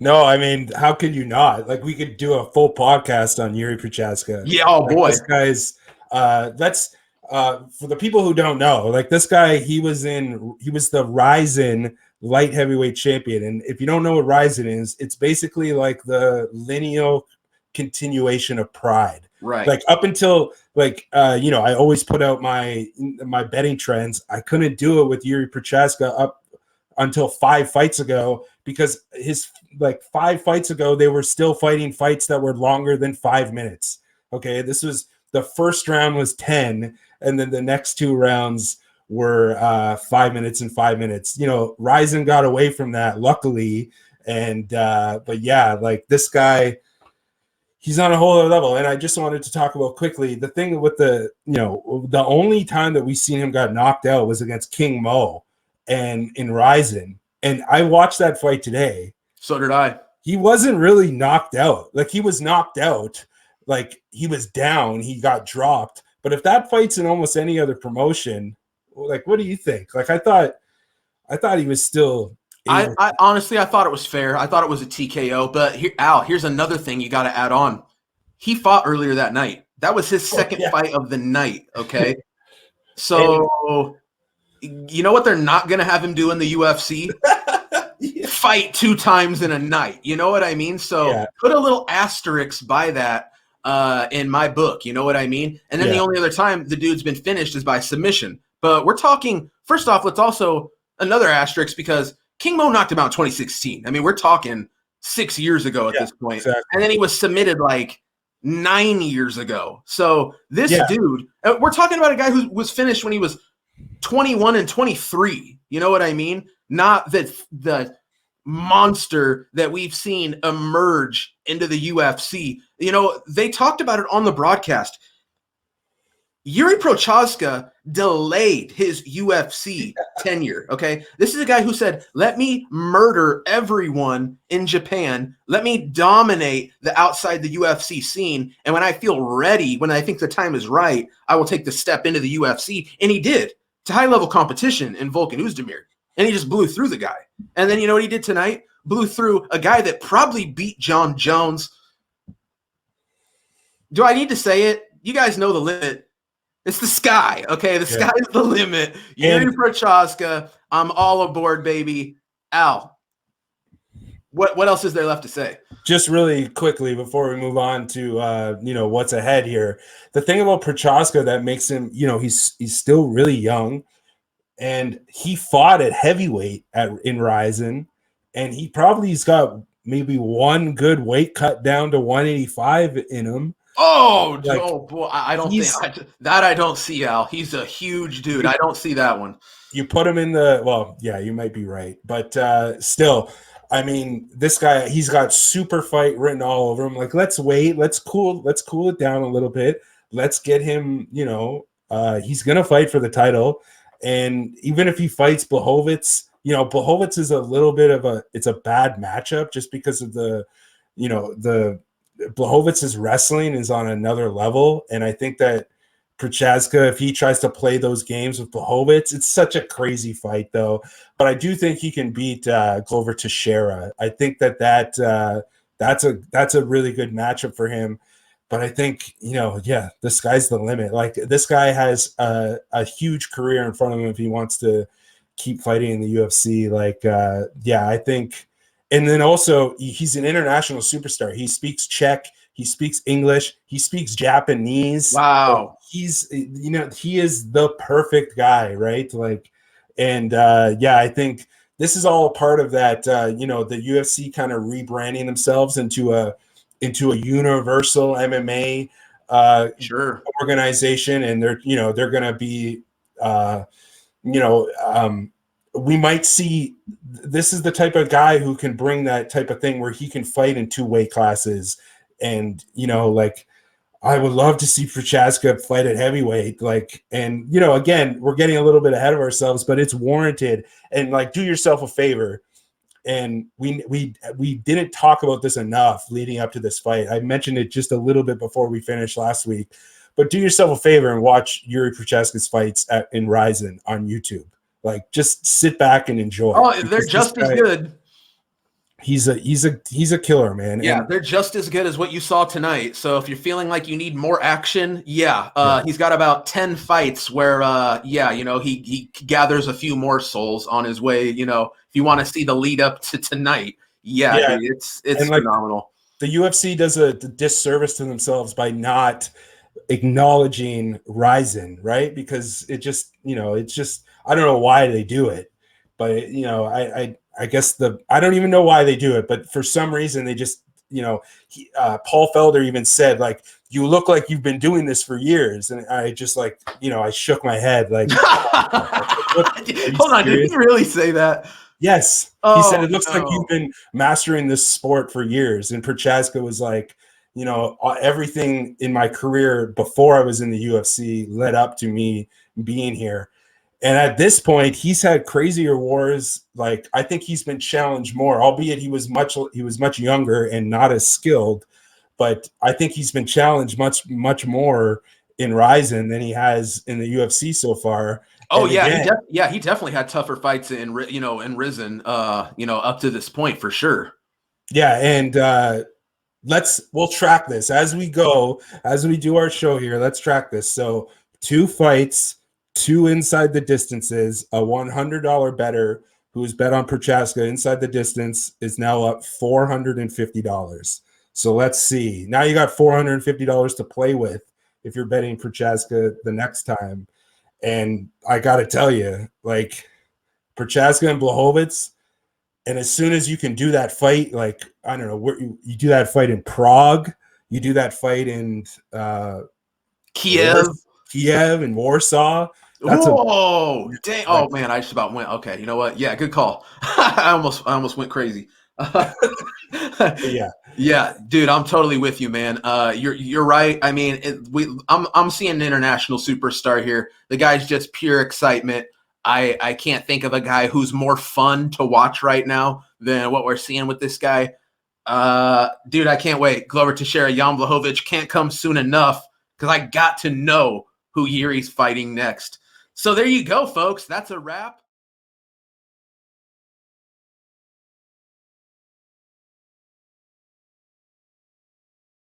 No, I mean, how could you not? Like, we could do a full podcast on Jiří Procházka. Yeah, oh boy. This guy's that's for the people who don't know, like, this guy, he was the Rizin light heavyweight champion. And if you don't know what Rizin is, it's basically like the lineal continuation of Pride. Right. Like, up until, like, I always put out my betting trends. I couldn't do it with Jiří Procházka up until 5 fights ago, because 5 fights ago, they were still fighting fights that were longer than 5 minutes. Okay. This was, the first round was 10. And then the next 2 rounds were 5 minutes and 5 minutes. Rizin got away from that, luckily. And, but yeah, like, this guy, he's on a whole other level. And I just wanted to talk about quickly the thing with the only time that we seen him got knocked out was against King Mo and in Rizin. And I watched that fight today. So did I. He wasn't really knocked out. Like, he was knocked out. Like, he was down. He got dropped. But if that fight's in almost any other promotion, like, what do you think? Like, I thought he was still. I honestly, I thought it was fair. I thought it was a TKO. But here's another thing you got to add on. He fought earlier that night. That was his second fight of the night. Okay. So, you know what they're not going to have him do in the UFC? Fight 2 times in a night. You know what I mean? So put a little asterisk by that in my book. You know what I mean? And then the only other time the dude's been finished is by submission. But we're talking, first off, let's also another asterisk, because King Mo knocked him out in 2016. I mean, we're talking 6 years ago at this point. Exactly. And then he was submitted like 9 years ago. So this dude, we're talking about a guy who was finished when he was 21 and 23. You know what I mean? Not the monster that we've seen emerge into the UFC. They talked about it on the broadcast. Jiří Procházka delayed his UFC tenure, okay? This is a guy who said, let me murder everyone in Japan. Let me dominate the outside the UFC scene. And when I feel ready, when I think the time is right, I will take the step into the UFC. And he did, to high-level competition in Volkan Oezdemir. And he just blew through the guy. And then you know what he did tonight? Blew through a guy that probably beat John Jones. Do I need to say it? You guys know the limit. It's the sky, okay? The sky is the limit. Jiří Procházka, I'm all aboard, baby. Al, what else is there left to say? Just really quickly before we move on to what's ahead here. The thing about Procházka that makes him, he's still really young, and he fought at heavyweight in Rizin, and he probably's got maybe one good weight cut down to 185 in him. Oh boy, I don't think that. I don't see, Al. He's a huge dude. I don't see that one. You put him in you might be right, but still, I mean, this guy, he's got super fight written all over him. Like, let's wait, let's cool it down a little bit. let's get him, he's going to fight for the title. And even if he fights Blachowicz, Blachowicz is a little bit of it's a bad matchup just because of the Blachowicz wrestling is on another level. And I think that Procházka, if he tries to play those games with Blachowicz, it's such a crazy fight though. But I do think he can beat Glover Teixeira. I think that's a really good matchup for him. But I think, the sky's the limit. Like, this guy has a huge career in front of him if he wants to keep fighting in the UFC. Like, I think, and then also he's an international superstar. He speaks Czech, he speaks English, he speaks Japanese. Wow. He's, he is the perfect guy, right? Like, and I think this is all part of that, the UFC kind of rebranding themselves into a universal MMA organization, and they're going to be we might see, this is the type of guy who can bring that type of thing where he can fight in 2 weight classes. And I would love to see Procházka fight at heavyweight, and again, we're getting a little bit ahead of ourselves, but it's warranted. And do yourself a favor. And we didn't talk about this enough leading up to this fight. I mentioned it just a little bit before we finished last week, but do yourself a favor and watch Jiří Procházka's fights in Rizin on YouTube. Just sit back and enjoy. Oh, they're just as good. He's a killer, man. Yeah, they're just as good as what you saw tonight. So if you're feeling like you need more action, he's got about 10 fights where he gathers a few more souls on his way. If you want to see the lead up to tonight, dude, it's phenomenal. The UFC does a disservice to themselves by not acknowledging Rizin, right? Because it just, I don't know why they do it, but I guess I don't even know why they do it, but for some reason they just, Paul Felder even said, you look like you've been doing this for years. And I just I shook my head. Hold on, did he really say that? Yes. He said, it looks like you've been mastering this sport for years. And Procházka was like, everything in my career before I was in the UFC led up to me being here. And at this point, he's had crazier wars. I think he's been challenged more, albeit he was much younger and not as skilled. But I think he's been challenged much more in Rizin than he has in the UFC so far. Oh, and he definitely had tougher fights in Rizin, up to this point for sure. Yeah, and we'll track this as we go, as we do our show here. Let's track this. So 2 fights. 2 inside the distances, a $100 bettor who has bet on Procházka inside the distance is now up $450. So let's see. Now you got $450 to play with if you're betting Procházka the next time. And I got to tell you, Procházka and Blachowicz, and as soon as you can do that fight, I don't know, where you do that fight in Prague, you do that fight in Kiev and Warsaw. Whoa! Dang! Oh man, I just about went. Okay, you know what? Yeah, good call. I almost went crazy. Yeah, dude, I'm totally with you, man. You're right. I mean, I'm seeing an international superstar here. The guy's just pure excitement. I can't think of a guy who's more fun to watch right now than what we're seeing with this guy. Dude, I can't wait. Glover Teixeira, Jan Blachowicz can't come soon enough because I got to know who Jiří's fighting next. So there you go, folks. That's a wrap.